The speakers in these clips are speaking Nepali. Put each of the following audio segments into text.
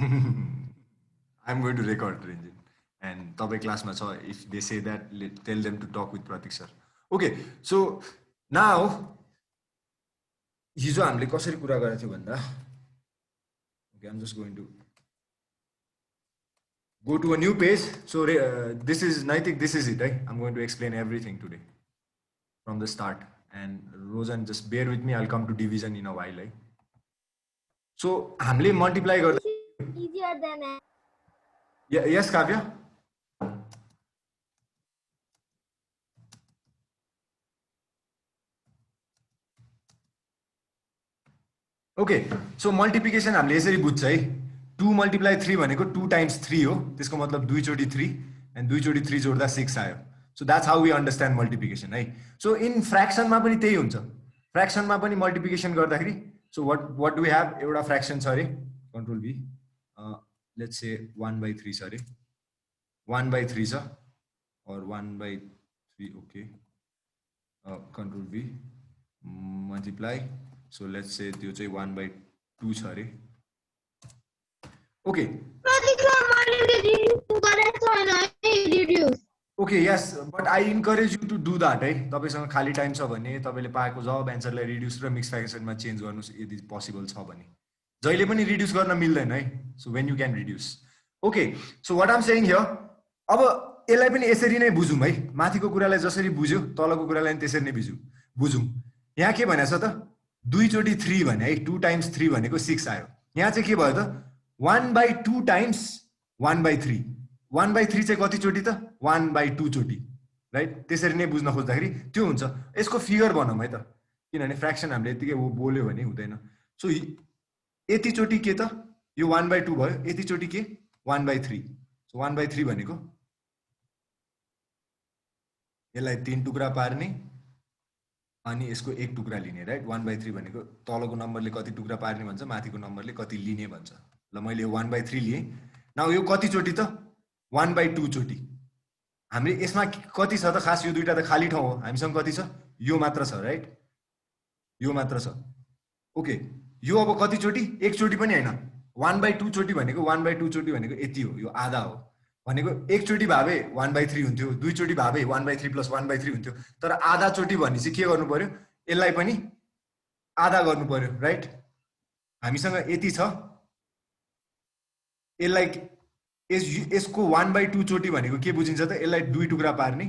I'm going to record Ranjit. And Tabe class ma cha, if they say that, tell them to talk with Pratik sir. Okay, so now हिजो हामीले कसरी कुरा गरेको थियो भन्दा okay, I'm just going to go to a new page. So this is Naitik, this is it. I'm going to explain everything today from the start. And Rosen, just bear with me. I'll come to division in a while. So हामीले multiply गर्दा easier than yes, Kavya. Okay, so multiplication हामीले यसरी बुझ्छ है 2 multiply 3 भनेको 2 times 3 हो त्यसको मतलब 2 चोटी 3 and 2 चोटी 3 जोड्दा 6 आयो so that's how we understand multiplication है so in fraction मा पनि त्यही हुन्छ fraction मा पनि multiplication गर्दाखेरि so what do we have एउटा fraction छ अरे control v let's say 1/3 छ अरे 1/3 छ or 1/3 okay control v multiply so let's say त्यो चाहिँ 1/2 छ अरे okay okay yes but I encourage you to do that है तपाईसँग खाली टाइम छ भने तपाईले पाएको जवाब एन्सरलाई रिड्युस र मिक्स फ्र्याक्सनमा चेन्ज गर्नुस् यदि पोसिबल छ भने जहिले पनि रिड्युस गर्न मिल्दैन है so when you can reduce okay so what I'm saying here अब यसलाई पनि यसरी नै बुझौं है माथिको कुरालाई जसरी बुझ्यो तलको कुरालाई पनि त्यसरी नै बुझौं यहाँ के भनेछ त 2 चोटी 3 भने है 2 times 3 भनेको 6 आयो यहाँ चाहिँ के भयो त 1/2 times 1/3 1/3 चाहिँ कति चोटी त 1/2 चोटी राइट त्यसरी नै बुझ्न खोज्दाखेरि त्यो हुन्छ यसको फिगर बनाऊं है त किनभने फ्र्याक्सन हामीले यतिकै बोल्यो भने हुँदैन सो यति चोटी के त यो 1/2 भयो यति चोटी के 1/3 सो 1/3 भनेको यसलाई 3 टुक्रा पार्ने अनि यसको एक टुक्रा लिने राइट 1/3 भनेको तलको नम्बरले कति टुक्रा पार्ने भन्छ माथिको नम्बरले कति लिने भन्छ ल मैले यो 1/3 लिए नाउ यो कति चोटी त 1/2 चोटी हामीले यसमा कति छ त खास यो दुईटा त खाली ठाउँ हो हामीसँग कति छ यो मात्र छ राइट यो मात्र छ ओके यो अब कति चोटी एक चोटी पनि हैन 1/2 चोटी भनेको 1/2 चोटी भनेको यति हो यो आधा हो भनेको एक चोटी भावे 1/3 हुन्थ्यो दुई चोटी भावे 1/3 + 1/3 हुन्थ्यो तर आधा चोटी भनेपछि के गर्नु पर्यो यसलाई पनि आधा गर्नु पर्यो राइट हामीसँग यति छ यसलाई यसको 1/2 चोटी भनेको के बुझिन्छ त यसलाई दुई टुक्रा पार्ने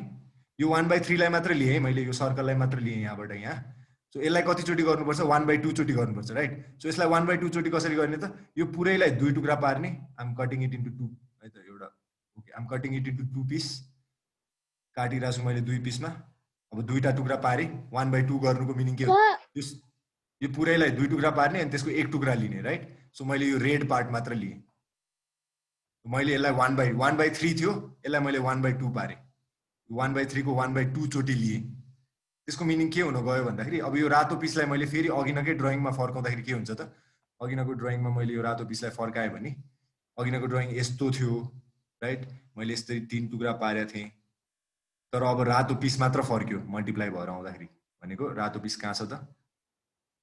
यो 1/3 लाई मात्र लिए मैले यो सर्कललाई मात्र लिए यहाँबाट यहाँ सो यसलाई कति चोटी गर्नुपर्छ 1/2 चोटी गर्नुपर्छ राइट सो यसलाई 1/2 चोटी कसरी गर्ने त यो पुरैलाई दुई टुक्रा पार्ने I am cutting it into 2 है त एउटा okay I am cutting it into 2 piece काटिराछु मैले दुई पिसमा अब दुईटा टुक्रा पारे 1/2 गर्नुको मिनिङ के हो यो पुरैलाई दुई टुक्रा पार्ने अनि त्यसको एक टुक्रा लिने राइट सो मैले यो रेड पार्ट मात्र लिए मैले यसलाई 1/3 थियो यसलाई मैले 1/2 पारे 1/3 को 1/2 चोटी लिए त्यसको मिनिङ के हुन गयो भन्दाखेरि अब यो रातो पिसलाई मैले फेरि अघिनकै ड्राइङमा फर्काउँदाखेरि के हुन्छ त अघिनको ड्राइङमा मैले यो रातो पिसलाई फर्काए भने अघिनको ड्राइङ यस्तो थियो राइट मैले यस्तै तीन टुक्रा पारेको थिएँ तर अब रातो पिस मात्र फर्क्यो मल्टिप्लाई भएर आउँदाखेरि भनेको रातो पिस कहाँ छ त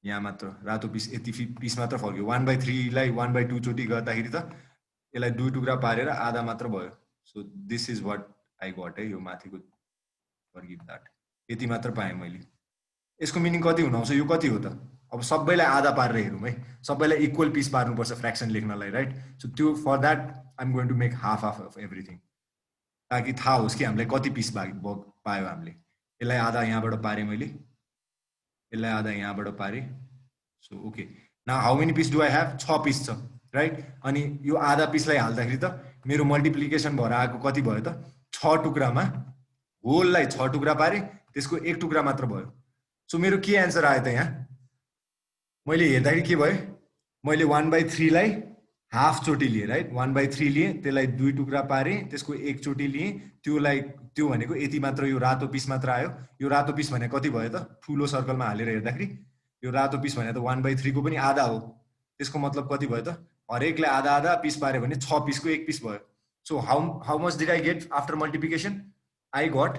यहाँ मात्र रातो पिस यति पिस मात्र फर्क्यो 1/3 लाई 1/2 चोटी गर्दाखेरि त यसलाई दुई टुक्रा पारेर आधा मात्र भयो so this is what I got है यो माथिको फर्किभ दैट यति मात्र पाएँ मैले यसको मिनिङ कति हुन आउँछ यो कति हो त अब सबैलाई आधा पारेर हेरौँ है सबैलाई इक्वल पिस पार्नुपर्छ फ्र्याक्सन लेख्नलाई राइट सो त्यो for that I am going to make half of everything ताकि थाहा होस् कि हामीलाई कति पिस पायो हामीले यसलाई आधा यहाँबाट पारेँ मैले यसलाई आधा यहाँबाट पारेँ so okay now how many piece do I have 6 piece छ राइट अनि यो आधा पिसलाई हाल्दाखेरि त मेरो मल्टिप्लिकेसन भएर आएको कति भयो त 6 टुक्रामा होललाई 6 टुक्रा पारे त्यसको एक टुक्रा मात्र भयो सो मेरो के आन्सर आयो त यहाँ मैले हेर्दाखेरि के भयो मैले 1/3 लाई हाफ चोटी लिए राइट 1/3 लिए त्यसलाई दुई टुक्रा पारे त्यसको एक चोटी लिए त्यो भनेको यति मात्र यो रातो पिस मात्र आयो यो रातो पिस भने कति भयो त ठुलो सर्कलमा हालेर हेर्दाखेरि यो रातो पिस भने त 1/3 को पनि आधा हो त्यसको मतलब कति भयो त हरेकले आधा आधा पिस पारे भने 6 पिसको एक पिस भयो so how much did I get after multiplication I got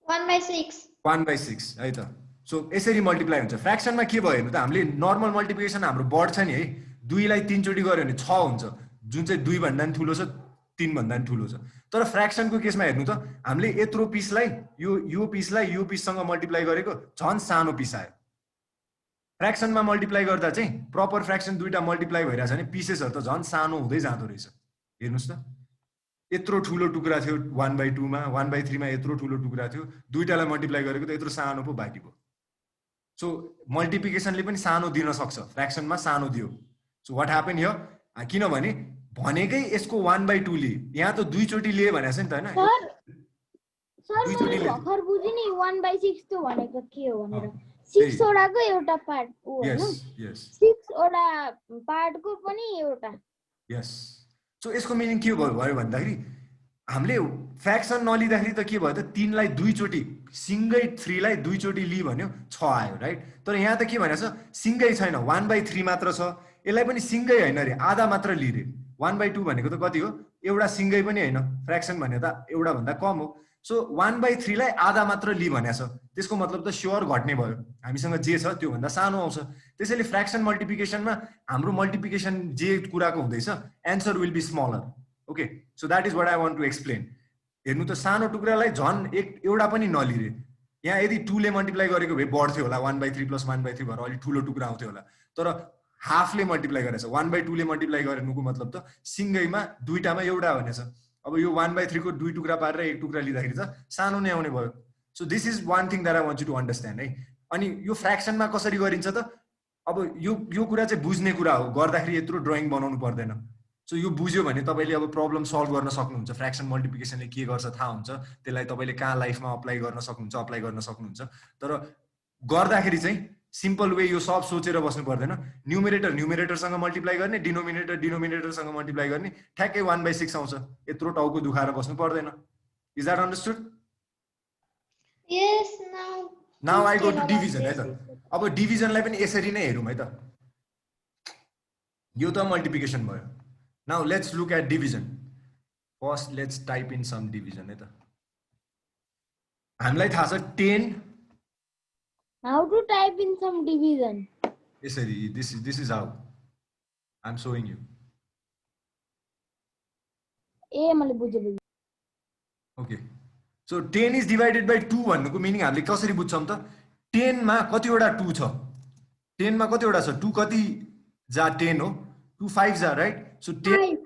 1/6 है त सो यसरी मल्टिप्लाई हुन्छ फ्र्याक्सनमा के भयो हेर्नु त हामीले नर्मल मल्टिप्लिकेसन हाम्रो बढ्छ नि है 2 लाई 3 चोटी गर्यो भने 6 हुन्छ, जुन चाहिँ 2 भन्दा नि ठुलो छ 3 भन्दा नि ठुलो छ। तर फ्र्याक्सनको केसमा हेर्नु त हामीले यत्रो पिसलाई यो पिससँग मल्टिप्लाई गरेको झन् सानो पिस आयो। फ्र्याक्सनमा मल्टिप्लाई गर्दा चाहिँ प्रपर फ्र्याक्सन दुईटा मल्टिप्लाई भइरहेछ भने पिसेसहरु त झन् सानो हुँदै जाँदो रहेछ। हेर्नुस् त यत्रो ठुलो टुक्रा थियो 1/2 मा, 1/3 मा यत्रो ठुलो टुक्रा थियो, दुईटालाई मल्टिप्लाई गरेको त यत्रो सानो पो बाँकी भयो। सो मल्टिप्लिकेसनले पनि सानो दिन सक्छ, फ्र्याक्सनमा सानो दियो। सो व्हाट ह्यापन हियर, किनभने भनेकै यसको 1/2 लिए, यहाँ त दुई चोटी लिए भनेछ नि त हैन। सर मैले भर्खर बुझे नि 1/6 त भनेको के हो भनेर। 6 वटाको एउटा पार्ट हो हैन। यस 6 वटा पार्टको पनि एउटा। यस। सो यसको मिनिङ के भयो भन्दाखेरि हामीले फ्र्याक्सन नलिँदाखेरि त के भयो त 3 लाई दुई चोटी, सिंगै 3 लाई दुई चोटी लि भन्यो 6 आयो राइट। तर यहाँ त के भनेछ सिंगै छैन, 1/3 मात्र छ। यसलाई पनि सिंगै हैन रे, आधा मात्र लि रे। 1/2 भनेको त कति हो, एउटा सिंगै पनि हैन, फ्र्याक्सन भने त एउटा भन्दा कम हो। सो 1/3 लाई आधा मात्र लि भनेछ, त्यसको मतलब त स्योर घट्ने भयो, हामीसँग जे छ त्यो भन्दा सानो आउँछ। त्यसैले फ्र्याक्सन मल्टिप्लिकेसनमा हाम्रो मल्टिप्लिकेसन जे कुराको हुँदैछ answer will be smaller. Okay, so that is what I want to explain. हेर्नु त सानो टुक्रालाई झन् एउटा पनि नलिरे, यहाँ यदि 2 ले मल्टिप्लाई गरेको भए बढ्थ्यो होला, 1/3 + 1/3 भएर अलि ठुलो टुक्रा आउँथ्यो होला। तर हाफले मल्टिप्लाई गरेछ, 1/2 ले मल्टिप्लाई गर्नुको मतलब त सिंगैमा दुईटामा एउटा भनेछ। अब यो 1/3 को दुई टुक्रा पारेर एक टुक्रा लिँदाखेरि त सानो नै आउने भयो। So this is one thing that I want you to understand है। अनि यो फ्र्याक्सनमा कसरी गरिन्छ त, अब यो कुरा चाहिँ बुझ्ने कुरा हो, गर्दाखेरि यत्रो ड्रइङ बनाउनु पर्दैन। सो यो बुझ्यो भने तपाईले अब प्रब्लम सल्भ गर्न सक्नुहुन्छ, फ्र्याक्सन मल्टिप्लिकेसनले के गर्छ थाहा हुन्छ, त्यसलाई तपाईले कहाँ लाइफमा अप्लाई गर्न सक्नुहुन्छ। तर गर्दाखेरि चाहिँ सिम्पल वे यो सब सोचेर बस्नु पर्दैन, न्युमेरेटरसँग मल्टिप्लाई गर्ने, डिनोमिनेटरसँग मल्टिप्लाई गर्ने, ठ्याक्कै 1/6 आउँछ, यत्रो टाउको दुखाएर बस्नु पर्दैन। Is that understood? Yes. Now I go to division है त। अब डिभिजनलाई पनि यसरी नै हेरौँ है त। यो त मल्टिप्लिकेसन भयो। Now let's look at division. First let's type in some division है त। हामीलाई थाहा छ 10। How to type in some division? यसरी, this is how I'm showing you. ए मैले बुझे। Okay, so 10 is divided by 2 भन्नुको मिनिङ हामीले कसरी बुझ्छौँ त, 10 मा कतिवटा 2 छ, 10 मा कतिवटा छ, 2 कति जा 10 हो, 2 5 जा राइट। सो 10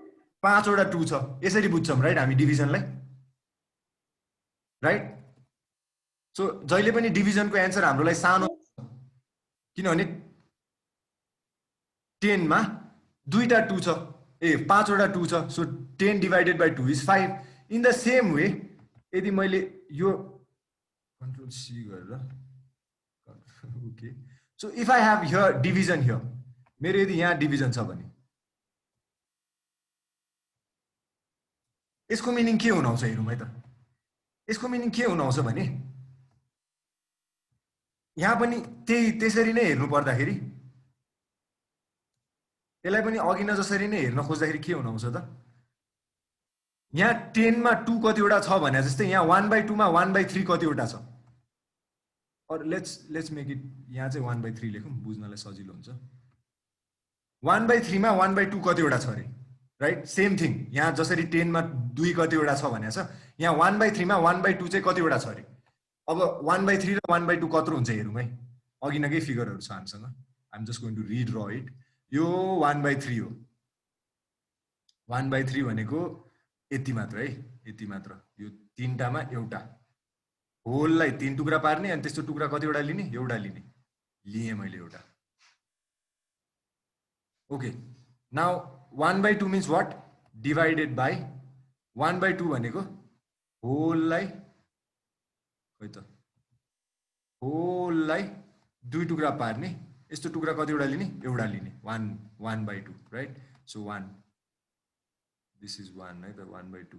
5 वटा 2 छ, यसरी बुझ्छौँ राइट हामी डिभिजनलाई, राइट। सो जहिले पनि डिभिजनको एन्सर हाम्रोलाई सानो, किनभने 10 मा दुईटा 2 छ, 5 वटा 2 छ। So 10 divided by 2 is 5। In the same way यदि मैले यो कन्ट्रोल सी गरेर, okay, so if I have here division here, मेरो यदि यहाँ डिभिजन छ भने यसको मिनिङ के हुन आउँछ हेरौँ है त। यसको मिनिङ के हुन आउँछ भने यहाँ पनि त्यसरी नै हेर्नु पर्दाखेरि, यसलाई पनि अघि न जसरी नै हेर्न खोज्दाखेरि के हुन आउँछ त, यहाँ 10 मा 2 कतिवटा छ भने जस्तै यहाँ 1/2 मा 1/3 कतिवटा छ। और लेट्स मेक इट, यहाँ चाहिँ 1/3 लेखौँ बुझ्नलाई सजिलो हुन्छ। 1/3 मा 1/2 कतिवटा छ अरे, राइट। सेम थिङ यहाँ जसरी 10 मा 2 कतिवटा छ भनेको छ, यहाँ 1/3 मा 1/2 चाहिँ कतिवटा छ अरे। अब 1/3 र 1/2 कत्रो हुन्छ हेरौँ है, अघि नकै फिगरहरू छ हामीसँग। I'm just going to redraw it. यो 1/3 हो, 1/3 भनेको यति मात्र है, यति मात्र। यो तीनटामा एउटा होललाई 3 टुक्रा पार्ने, अनि त्यस्तो टुक्रा कतिवटा लिने, एउटा लिने, लिएँ मैले एउटा। Okay, now 1/2 means what, divided by 1/2 भनेको होललाई, खै त, होललाई 2 टुक्रा पार्ने, यस्तो टुक्रा कतिवटा लिने, एउटा लिने, 1/2 राइट। सो 1, दिस इज 1 है त, 1/2।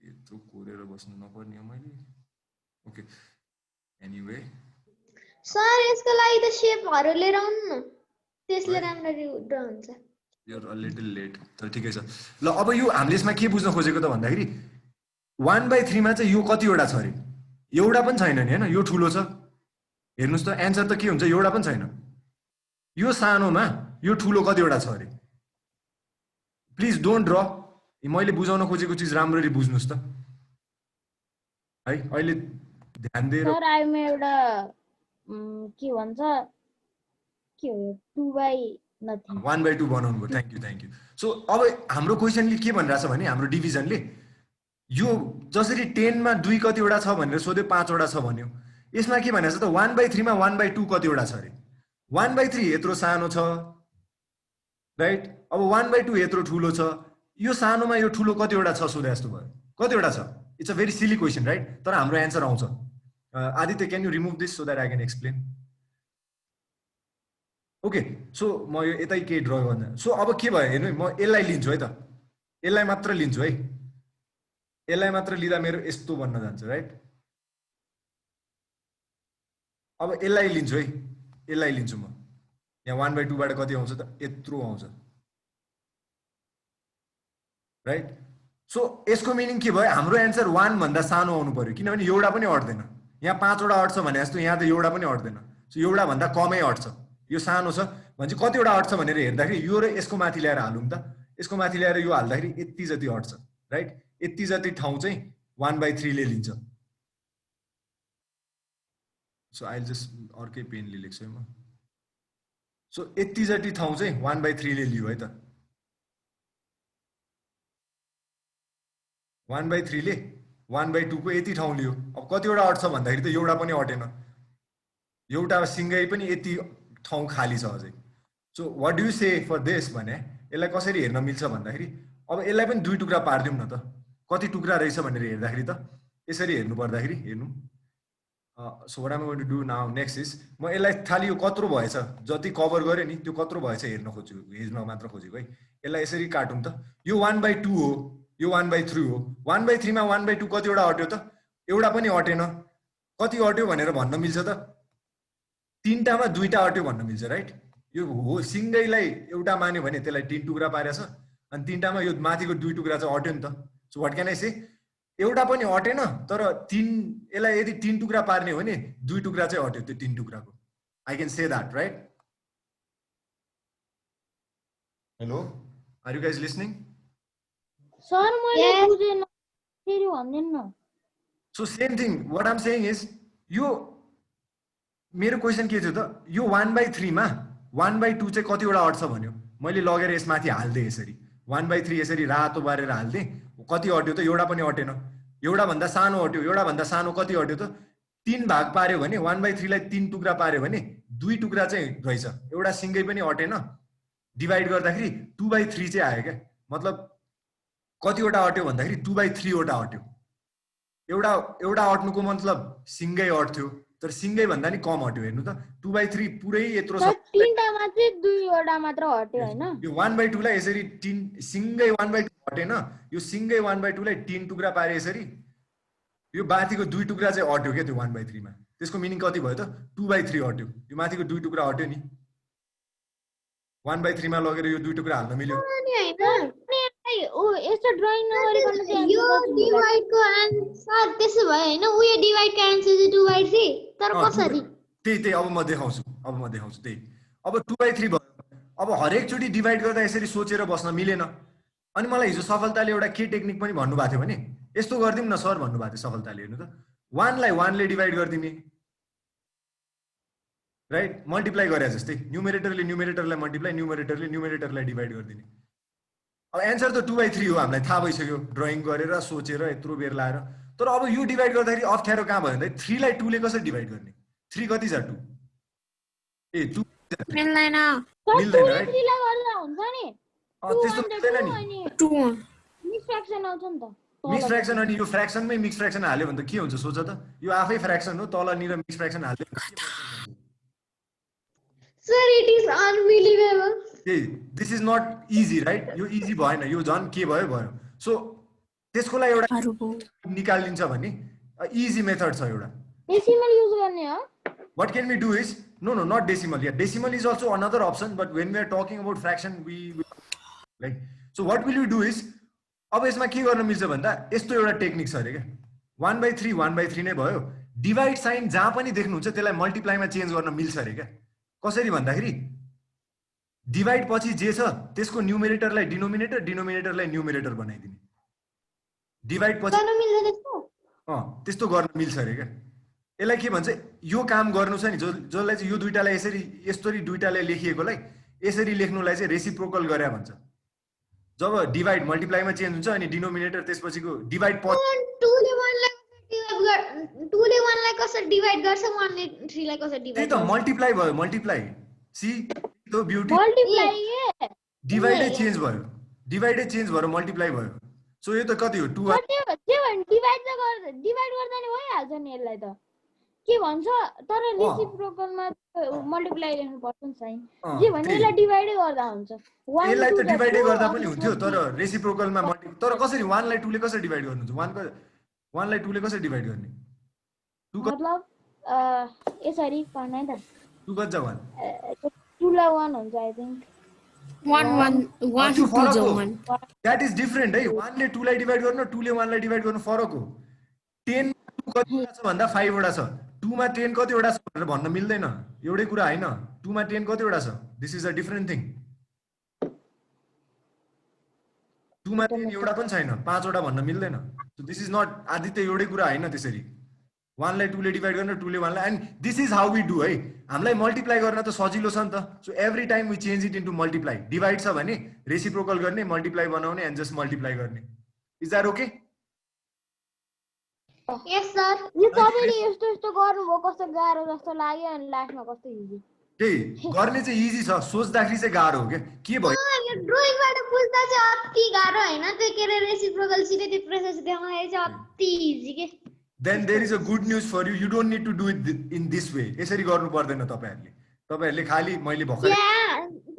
यत्रो कोरेर बस्नु नपर्ने हो मैले। ओके, एनीवे सर यसको लागि त शेपहरु लिएर आउनु न, त्यसले राम्ररी ड्रा हुन्छ। You are a little late, तर ठिकै छ। ल अब यो हामीले यसमा के बुझ्न खोजेको त भन्दाखेरि 1/3 मा चाहिँ यो कतिवटा छ अरे, एउटा पनि छैन नि हैन, यो ठुलो छ। हेर्नुस् त एन्सर त के हुन्छ, एउटा पनि छैन। यो सानोमा यो ठुलो कतिवटा छ अरे प्लिज डोन्ट ड्र मैले बुझाउन खोजेको चिज राम्ररी बुझ्नुस् त है अहिले ध्यान दिएर सर आइमा एउटा के भन्छ के हो 2/, 1/2 बनाउनु भयो थ्याङ्क यू सो अब हाम्रो क्वेसनले के भनिरहेछ भने हाम्रो डिभिजनले यो जसरी 10 मा 2 कतिवटा छ भनेर सोध्यो 5 वटा छ भन्यो यसमा के भनेछ त 1/3 मा 1/2 कतिवटा छ अरे 1/3 यत्रो सानो छ राइट अब 1/2 यत्रो ठुलो छ यो सानोमा यो ठुलो कतिवटा छ सोधे जस्तो भयो कतिवटा छ इट्स अ भेरी सिली क्वेसन राइट तर हाम्रो एन्सर आउँछ Aditya can you remove this so that I can explain okay so म यो यतै के ड्र गर्दा सो अब के भयो हेर्नु म यसलाई लिन्छु है त यसलाई मात्र लिन्छु है यसलाई मात्र लिँदा मेरो यस्तो बन्न जान्छ राइट अब यसलाई लिन्छु है यसलाई लिन्छु म यहाँ 1/2 बाट कति आउँछ त यत्रो आउँछ राइट सो यसको मिनिङ के भयो हाम्रो एन्सर 1 भन्दा सानो आउनु पर्यो किनभने एउटा पनि अट्दैन यहाँ 5 वटा अट्छ भने जस्तो यहाँ त एउटा पनि अट्दैन सो एउटा भन्दा कमै अट्छ यो सानो छ भने चाहिँ कतिवटा अट्छ भनेर हेर्दाखेरि यो र यसको माथि ल्याएर हालौँ त यसको माथि ल्याएर यो हाल्दाखेरि यति जति अट्छ राइट यति जति ठाउँ चाहिँ 1/3 ले लिन्छ सो आई जस्ट अर्कै पेनले लेख्छु है म सो यति जति ठाउँ चाहिँ 1/3 ले लियो है त 1/3 ले 1/2 को यति ठाउँ लियो अब कतिवटा अट्छ भन्दाखेरि त एउटा पनि अटेन एउटा सिङ्गै पनि यति ठाउँ खाली छ अझै so what do you say for this भने यसलाई कसरी हेर्न मिल्छ भन्दाखेरि अब यसलाई पनि 2 टुक्रा पार्दिउँ न त कति टुक्रा रहेछ भनेर हेर्दाखेरि त यसरी हेर्नु पर्दाखेरि हेर्नु so what am going to do now next is म यसलाई खाली यो कत्रो भएछ जति कभर गरे नि त्यो कत्रो भएछ हेर्न हेर्न मात्र खोजेको है यसलाई यसरी काटौँ त यो 1/2 हो यो 1/3 हो 1/3 मा 1/2 कतिवटा अट्यो त एउटा पनि अटेन कति अट्यो भनेर भन्न मिल्छ त 3टामा 2टा अट्यो भन्न मिल्छ राइट यो हो सिङ्गैलाई एउटा मान्यो भने त्यसलाई 3 टुक्रा पारेछ अनि 3टामा यो माथिको 2 टुक्रा चाहिँ अट्यो नि त सो व्हाट क्यान आई से एउटा पनि अटेन तर 3 यसलाई यदि 3 टुक्रा पार्ने हो भने 2 टुक्रा चाहिँ अट्यो त्यो 3 टुक्राको I can say that right hello are you guys listening sir मैले बुझेन फेरि भन्दिन न so same thing what am saying is यो मेरो क्वेसन के थियो त यो 1/3 मा 1/2 चाहिँ कतिवटा अट्छ भन्यो मैले लगेर यसमाथि हाल्दिएँ यसरी 1/3 यसरी रातो बारेर हाल्दिएँ कति अट्यो त एउटा पनि अटेन एउटा भन्दा सानो अट्यो एउटा भन्दा सानो कति अट्यो त 3 भाग पार्यो भने 1/3 लाई 3 टुक्रा पार्यो भने 2 टुक्रा चाहिँ रहेछ एउटा सिङ्गै पनि अटेन डिभाइड गर्दाखेरि 2/3 चाहिँ आयो क्या मतलब कतिवटा अट्यो भन्दाखेरि 2/3 वटा अट्यो एउटा अट्नुको मतलब सिङ्गै अट्थ्यो तर सिङ्गै भन्दा नि कम अट्यो हेर्नु त 2/3 पुरै यत्रो छ 3टामा चाहिँ 2 वटा मात्र हट्यो हैन यो 1/2 लाई यसरी 3 सिङ्गै 1/2 हटेन यो सिङ्गै 1/2 लाई 3 टुक्रा पारे यसरी यो माथिको 2 टुक्रा चाहिँ अट्यो के त्यो 1/3 मा त्यसको मिनिङ कति भयो त 2/3 अट्यो यो माथिको 2 टुक्रा अट्यो नि 1/3 मा लगेर यो 2 टुक्रा हाल्न मिल्यो ओ यस्तो ड्राइङ नगरिकन चाहिँ यो डिवाइडको आन्सर त्यसो भयो हैन उयो डिवाइडको आन्सर चाहिँ 2/3 तर कसरी त्यही अब म देखाउँछु त्यही अब 2/3 भयो अब हरेक चोटी डिवाइड गर्दा यसरी सोचेर बस्न मिलेन अनि मलाई हिजो सफलताले एउटा के टेक्निक पनि भन्नुभएको थियो भने यस्तो गर्दिम न सर भन्नुभएको थियो सफलताले हेर्नु त 1 लाई 1 ले डिवाइड गर्दिने राइट मल्टिप्लाई गरे जस्तै न्युमरेटरले न्युमरेटरलाई मल्टिप्लाई न्युमरेटरले न्युमरेटरलाई डिवाइड गर्दिने अब एन्सर त 2/3 हो हामीलाई थाहा भइसक्यो ड्रइङ गरेर सोचेर यत्रो बेर लाएर तर अब यो डिवाइड गर्दाखेरि अप्ठ्यारो कहाँ भयो भन्दा 3 लाई 2 ले कसरी डिवाइड गर्ने 3 कति छ 2 ए 2 मिल्दैन मिल्दैन राइट 3 ला गर्दा हुन्छ नि त्यस्तो मिल्दैन नि 2 मिक्स फ्र्याक्सन आउँछ नि त मिक्स फ्र्याक्सन अनि यो फ्र्याक्सनमै मिक्स फ्र्याक्सन हाल्यो भने त के हुन्छ सोच त यो आफै फ्र्याक्सन हो तलनिर मिक्स फ्र्याक्सन हाल्यो sir it is unbelievable this is not easy right यो इजी भएन यो झन् के भयो सो त्यसको लागि एउटा निकालिन्छ भने इजी मेथड छ एउटा डेसिमल युज गर्ने हो what can we do is no not decimal yeah decimal is also another option but when we are talking about fraction we like so what will we do is अब यसमा के गर्न मिल्छ भन्दा यस्तो एउटा टेक्निक छ अरे के 1/3 नै भयो डिवाइड साइन जहाँ पनि देख्नुहुन्छ त्यसलाई मल्टिप्लाईमा चेन्ज गर्न मिल्छ अरे के कसरी भन्दाखेरि डिभाइड पछि जे छ त्यसको न्युमेरेटरलाई डिनोमिनेटर, डिनोमिनेटरलाई न्युमेरेटर बनाइदिने। डिभाइड पछि गर्न मिल्दैन त्यस्तो? त्यस्तो गर्न मिल्छ अरे क्या। यसलाई के भन्छ, यो काम गर्नु छ नि जसलाई चाहिँ यो दुईटालाई यसरी दुईटालाई लेखिएकोलाई यसरी लेख्नुलाई चाहिँ रेसिप्रोकल गरे भन्छ। जब डिभाइड मल्टिप्लाईमा चेन्ज हुन्छ अनि डिनोमिनेटर त्यसपछिको डिभाइड पछि 2 ले 1 लाई कसरी डिभाइड गर्छ, 1 ले 3 लाई कसरी त्यही डिभाइड त मल्टिप्लाई भयो, multiply. See the beauty, multiply डिभाइडै चेन्ज भयो, डिभाइडै चेन्ज भएर मल्टिप्लाई भयो। सो यो त कति हो 2 डिभाइड गर्दा नि भइहाल्छ नि यसलाई त के भन्छ, तर रेसिप्रोकलमा मल्टिप्लाई लेख्नु पर्छ नि साइन। जे भने यसलाई डिभाइडै गर्दा हुन्छ। यसलाई त डिभाइडै गर्दा पनि हुन्थ्यो, तर रेसिप्रोकलमा तर कसरी 1 लाई 2 ले कसरी डिभाइड गर्नुहुन्छ? 1 लाई 2 ले कसरी डिभाइड गर्ने? मतलब यसरी पर्ने त 2 गज्जा 1 2 ला 1 हुन्छ I think 1 2 1 that is different है। 1 ले 2 लाई डिभाइड गर्नु, 2 ले 1 लाई डिभाइड गर्नु फरक हो। 10 कतिवटा छ भन्दा 5 वटा छ, 2 मा 10 कतिवटा छ भनेर भन्न मिल्दैन, एउटै कुरा हैन। 2 मा 10 कतिवटा छ, this is a different thing. 2 मा 10 एउटा पनि छैन, 5 वटा भन्न मिल्दैन। So this is not Aditya, एउटै कुरा हैन त्यसरी। 1 लाई 2 ले डिभाइड गर्न, 2 ले 1 लाई, and this is how we do है। हामीलाई मल्टिप्लाई गर्न त सजिलो छ नि त। So every time we change it into multiply. Divide छ भने रेसिप्रोकल गर्ने, मल्टिप्लाई बनाउने एन्ड जस्ट मल्टिप्लाई गर्ने। Is that okay? Yes sir. यो तपाईले यस्तो गर्नुभयो कस्तो गाह्रो जस्तो लाग्यो अनि लास्टमा कस्तो इजी। त्यही गर्ने चाहिँ इजी छ, सोच्दाखेरि चाहिँ गाह्रो हो के भयो। यो ड्रइङबाट बुझ्दा चाहिँ अति गाह्रो हैन, त्यो के रे रेसिप्रोकल सिधै त्यो प्रोसेस देखाउँदा चाहिँ अति इजी के। Then there is a good news for you, you don't need to do it in this way. यसरी गर्नु पर्दैन तपाईहरुले खाली मैले भर्खर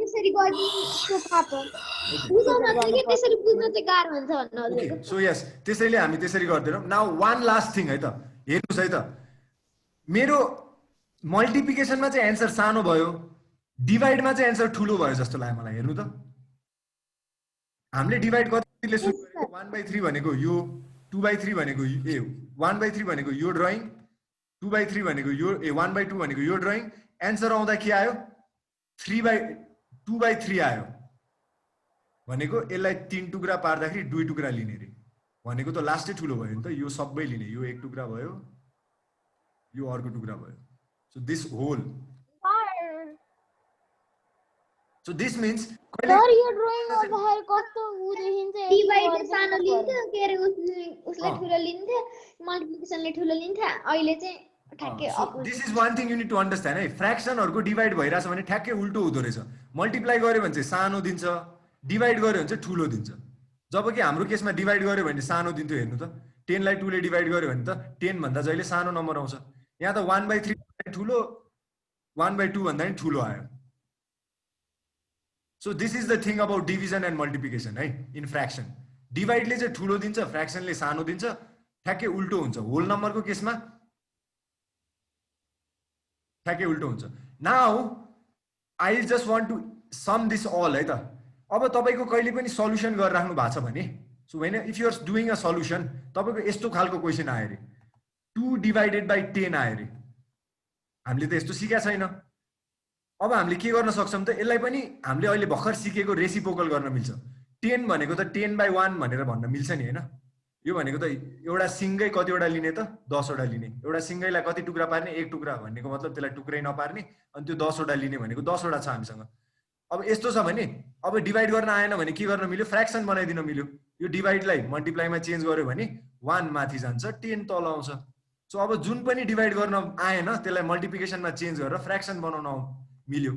त्यसरी गर्दिनु थाहा छ। बुझाउन चाहिँ के त्यसरी बुझ्न चाहिँ गाह्रो हुन्छ भन्नु हजुरको। सो यस, त्यसैले हामी त्यसरी गर्दैनौँ। नाउ वान लास्ट थिङ है त, हेर्नुस् है त, मेरो मल्टिप्लिकेसनमा चाहिँ एन्सर सानो भयो, डिभाइडमा चाहिँ एन्सर ठुलो भयो जस्तो लाग्यो मलाई। हेर्नु त, हामीले डिभाइड कतिले सुरु गरेको, 1/3 भनेको यो, 2/3 भनेको 1/3 भनेको यो ड्रइङ, 2/3 भनेको यो 1/2 भनेको यो ड्रइङ। एन्सर आउँदा के आयो? 2/3 आयो भनेको यसलाई 3 टुक्रा पार्दाखेरि 2 टुक्रा लिने रे भनेको त लास्टै ठुलो भयो नि त। यो सबै लिने, यो 1 टुक्रा भयो, यो अर्को टुक्रा भयो। So this whole, so this means sir यो ड्राइङ गर्दाखेरि कस्तो उ देखिन्छ, डिभाइड सानो लिन्थ्यो, के रे उसले ठुलो लिन्थ्यो, मल्टिप्लिकेसनले ठुलो लिन्थ्यो, अहिले चाहिँ ठ्याक्कै opposite. This is one thing you need to understand है। फ्र्याक्सनहरुको डिभाइड भइराछ भने ठ्याक्कै उल्टो हुँदो रहेछ। मल्टिप्लाई गर्यो भने चाहिँ सानो दिन्छ, डिभाइड गर्यो भने चाहिँ ठुलो दिन्छ। जबकि हाम्रो केसमा डिभाइड गर्यो भने सानो दिन्थ्यो। हेर्नु त, 10 लाई 2 ले डिभाइड गर्यो भने त 10 भन्दा जहिले सानो नम्बर आउँछ। यहाँ त 1/3 ठुलो, 1/2 भन्दा नि ठुलो आयो। So this is the thing about division and multiplication है इन फ्र्याक्सन। डिभाइडले चाहिँ ठुलो दिन्छ, फ्र्याक्सनले सानो दिन्छ, ठ्याक्कै उल्टो हुन्छ। होल नम्बरको केसमा ठ्याक्कै उल्टो हुन्छ। Now I just want to sum this all है त। अब तपाईको कहिले पनि सल्युसन गरेर राख्नु भएको छ भने, सो होइन, if you are doing a solution, तपाईको यस्तो खालको क्वेसन आयो रे, 2 डिभाइडेड बाई 10 आयो रे। हामीले त यस्तो सिकेका छैन। अब हामीले के गर्न सक्छौँ त, यसलाई पनि हामीले अहिले भर्खर सिकेको रेसिप्रोकल गर्न मिल्छ। 10 भनेको त 10/1 भनेर भन्न मिल्छ नि, होइन? यो भनेको त एउटा सिङ्गै कतिवटा लिने त 10 वटा लिने, एउटा सिङ्गैलाई कति टुक्रा पार्ने, 1 टुक्रा भन्नेको मतलब त्यसलाई टुक्रै नपार्ने, अनि त्यो 10 वटा लिने भनेको 10 वटा छ हामीसँग। अब यस्तो छ भने अब डिभाइड गर्न आएन भने के गर्न मिल्यो? फ्र्याक्सन बनाइदिन मिल्यो। यो डिभाइडलाई मल्टिप्लाईमा चेन्ज गर्यो भने 1 माथि जान्छ, 10 तल आउँछ। सो अब जुन पनि डिभाइड गर्न आएन त्यसलाई मल्टिप्लिकेसनमा चेन्ज गरेर फ्र्याक्सन बनाउन मिल्यो।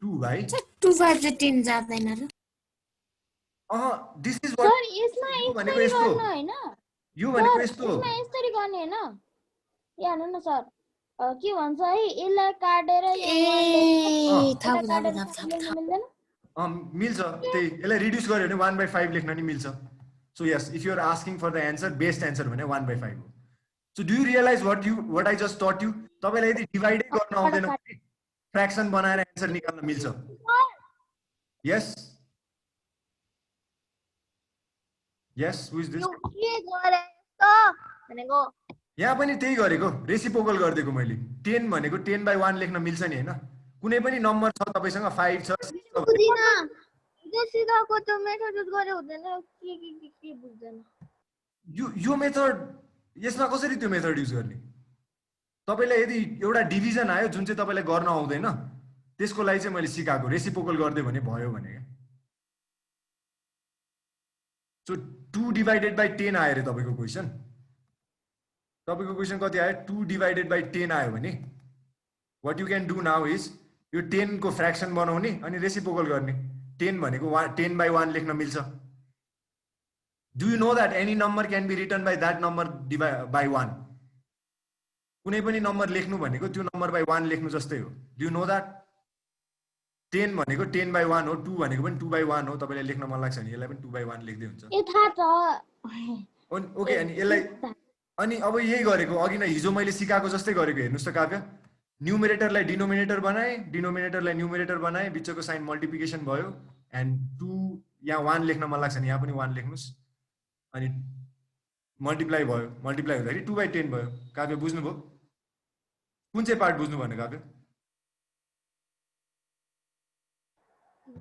2 भाइ 2/5 चाहिँ 10 जादैन र। दिस इज सर यसमा भनेको यसरी यस्तो, गर्न हैन, यो भनेको यस्तो यसमा यसरी गर्ने हैन। यहाँ हेर्नु न सर, के भन्छ है, यसलाई काटेर थाहा मिल्दैन। मिल्छ। त्यही यसलाई रिड्युस गर्यो भने 1/5 लेख्न नि मिल्छ। So yes, if you are asking for the answer, best answer भने 1/5 हो। So do you realize what I just taught you? तपाईलाई यदि डिभाइडै गर्न आउँदैन भने फ्र्याक्सन बनाएर एन्सर निकाल्न मिल्छ। यस यस, हु इज दिस? के गरे त भनेको यहाँ पनि त्यही गरेको, रेसिप्रोकल गरिदिएको मैले। 10 भनेको 10/1 लेख्न मिल्छ नि, होइन? कुनै पनि नम्बर छ तपाईसँग, 5 छ, 6 बुझिन जो सिकाएको त्यो मेथड युज गरे हुँदैन के बुझ्दैन यो मेथड यसमा कसरी त्यो मेथड युज गर्ने तपाईलाई यदि एउटा डिभिजन आयो जुन चाहिँ तपाईलाई गर्न आउँदैन त्यसको लागि चाहिँ मैले सिकाएको रेसिप्रोकल गर्दै भने भयो भने के सो 2 डिवाइडेड बाइ 10 आयो रे तपाईको क्वेशन कति आयो 2 डिवाइडेड बाइ 10 आयो भने what you can do now is यो 10 को फ्र्याक्सन बनाउने अनि रेसिप्रोकल गर्ने 10 भनेको 10 बाइ 1 लेख्न मिल्छ do you know that any number can be written by that number by 1 कुनै पनि नम्बर लेख्नु भनेको त्यो नम्बर बाइ 1 लेख्नु जस्तै हो डु यु नो दैट 10 भनेको 10 बाइ 1 हो 2 भनेको पनि 2 बाइ 1 हो तपाईलाई लेख्न मन लाग्छ नि यसलाई पनि 2 बाइ 1 लेख्दै हुन्छ ए थाहा छ ओके अनि यसलाई अनि अब यही गरेको अघि नै हिजो मैले सिकाएको जस्तै गरेको हेर्नुस् त काव्य न्युमरेटरलाई डिनोमिनेटर बनाए डिनोमिनेटरलाई न्युमरेटर बनाए बिचको साइन मल्टिप्लिकेसन भयो एन्ड 2 यहाँ 1 लेख्न मन लाग्छ नि यहाँ पनि 1 लेख्नुस् अनि मल्टिप्लाई हुँदाखेरि 2 बाइ 10 भयो काव्य बुझ्नुभयो कुन चाहिँ पार्ट बुझ्नु भने काव्य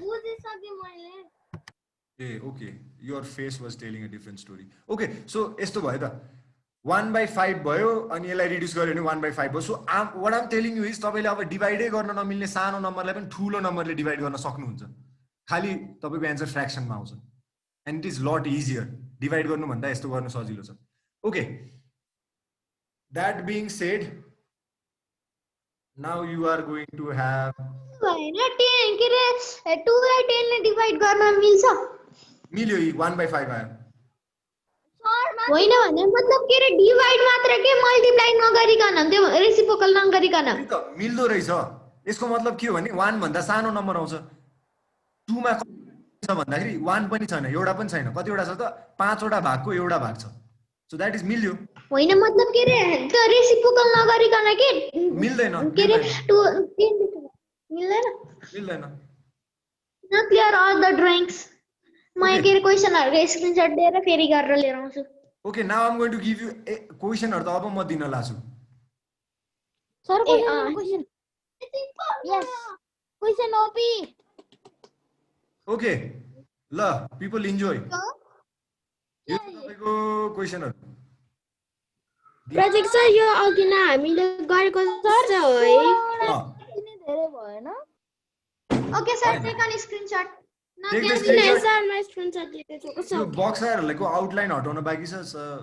बुझिसके मैले ए okay your face was telling a different story okay so यस्तो भयो त 1 बाइ 5 भयो अनि यसलाई रिड्युस गर्यो भने 1 बाइ 5 भयो so what I'm telling you is तपाईले अब डिभाइडै गर्न नमिल्ने सानो नम्बरलाई पनि ठुलो नम्बरले डिभाइड गर्न सक्नुहुन्छ खाली तपाईको एन्सर फ्र्याक्सनमा आउँछ and it is lot easier divide गर्नु भन्दा यस्तो गर्नु सजिलो छ okay that being said now you are going to have हैन 10 के रे 2 बाइ 10 ले डिवाइड गर्न मिल्छ मिल्यो 1 बाइ 5 आयो होइन भने मतलब के रे डिवाइड मात्र के मल्टिप्लाई नगरिकन त्यो रेसिप्रोकल नगरिकन मिल्दो रहेछ यसको मतलब के हो भने 1 भन्दा सानो नम्बर आउँछ 2 मा कति छ भन्दाखेरि 1 पनि छैन एउटा पनि छैन कतिवटा छ त 5 वटा भागको एउटा भाग छ सो दैट इज मिल्यो होइन मतलब के रे त्यो रेसिप्रोकल नगरिकन के मिल्दैन के रे 2 मिल्दैन न क्लियर अल द ड्राइंग्स म के रे क्वेशनहरुको स्क्रिनशट दिएर फेरि गरेर लिएर आउँछु okay now I am going to give you क्वेशनहरु त अब म दिन लाछु सर क्वेशन यस क्वेशन ओपी ओके ल पीपल इन्जॉय यो तपाईको क्वेशनहरु प्रतीक सर यो अघि नै हामीले गरेको छ है धेरै भएन okay sir take on screenshot यो बक्सहरुको आउटलाइन हटाउन बाँकी छ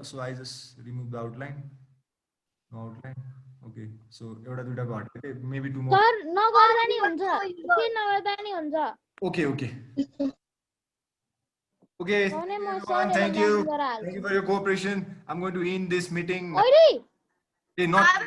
so I just remove the outline okay so एउटा दुईटाको हटाए मेबी टु मोर सर नगर्दा नि हुन्छ के नगर्दा नि हुन्छ okay thank you for your cooperation. I'm going to end this meeting. Oiri! Not